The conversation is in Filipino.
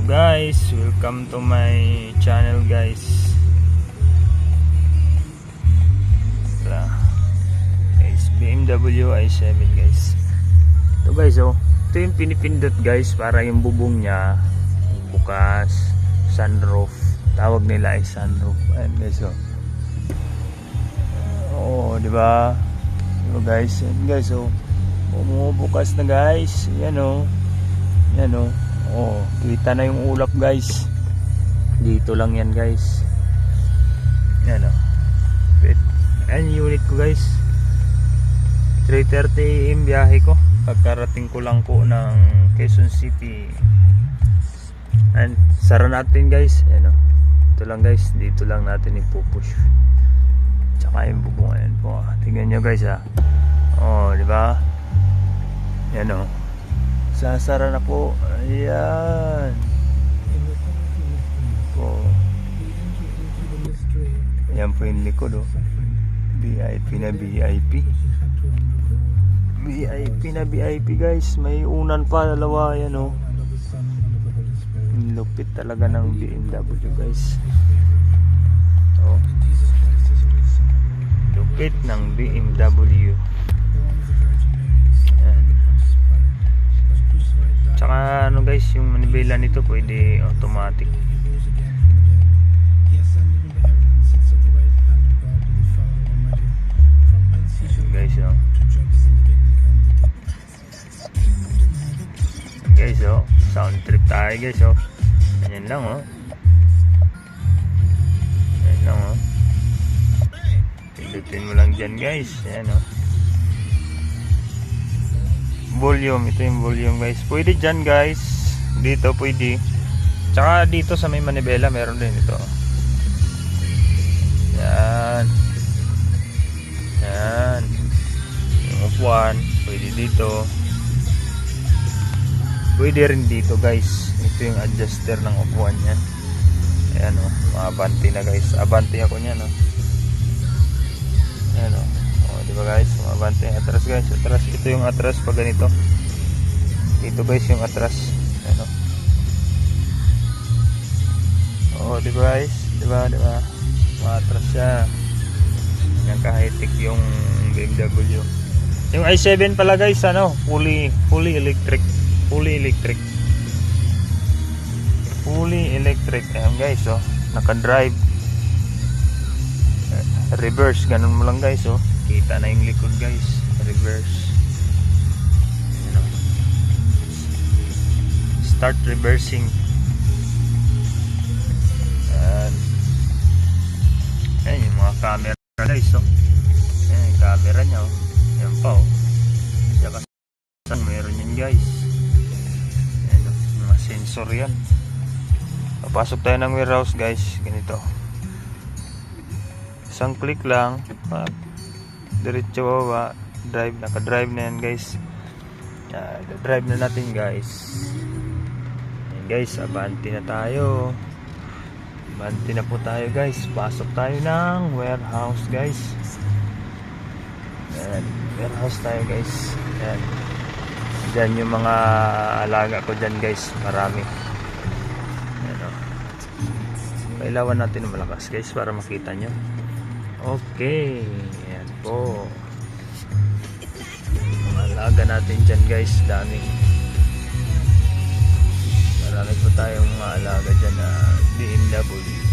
guys, welcome to my channel guys. Guys, BMW i7 guys. Ito guys, oh, ito yung pinipindot guys para yung bubong niya bukas, sunroof. Tawag nila ay sunroof. Ayan guys, oh. Oh, di ba? Ito guys, ayan guys, oh. Bumubukas na guys. Yan oh. Yan oh. Oh, kita na yung ulap guys. Dito lang yan guys. Yan oh. Ayan yung unit ko guys. 3:30 AM biyahe ko. Pagkarating ko lang ko ng Quezon City. And sara natin guys. Yan oh. Ito lang guys. Dito lang natin ipupush. Tsaka yung bubong. Ayan po. Tingnan nyo guys ha. Oh, di ba? Yan o. Sasara na po. Ayan. Po. Ayan po yung likod o. VIP na VIP. VIP na VIP guys. May unan pa. Dalawa. Ayan o. Lupit talaga ng BMW guys. O. Lupit ng BMW. Tsaka ano guys, yung manibela nito pwede automatic. Guys, oh. Guys, oh, sound trip tayo guys, oh. Yan lang, oh. Yan lang, oh. Pindutin mo lang dyan guys. Yan, oh. Volume, ito yung volume guys. Pwede dyan guys. Dito pwede. Tsaka dito sa may manibela meron din ito. Yan. Yan. Yung upuan pwede dito. Pwede rin dito guys. Ito yung adjuster ng upuan nya. Ayan o. Abante na guys. Abante ako nyan o. Ayan o. Diba guys, mabante atras guys, atras. Ito yung atras pag ganito. Dito guys yung atras. Ano? Oh, diba guys, diba matras siya. Yan ka-high-tech yung BMW. Yung i7 pala guys, ano, fully electric. Fully electric. Ayan guys, oh, naka-drive. Reverse, ganun mo lang guys, oh. Kita na yung likod guys. Reverse. Ano? Start reversing. Ayan yung mga camera guys, oh. Ayan yung camera nya, oh. Ayan pa, oh. Saka saan meron yan guys. Ayan, oh. Mga sensor yan. Papasok tayo ng warehouse guys. Ganito. Isang click lang. Diretso baba, drive, naka-drive na yan guys. Drive na natin guys. Ayan guys, abante na tayo. Abante na po tayo guys. Pasok tayo ng warehouse guys. Ayan, warehouse tayo guys. Ayan. Diyan yung mga alaga ko dyan guys. Marami. Ayan o. Pailawan natin ng malakas guys para makita nyo. Okay. Po mga alaga natin dyan guys, dami. Marami po tayong mga alaga dyan na BMW.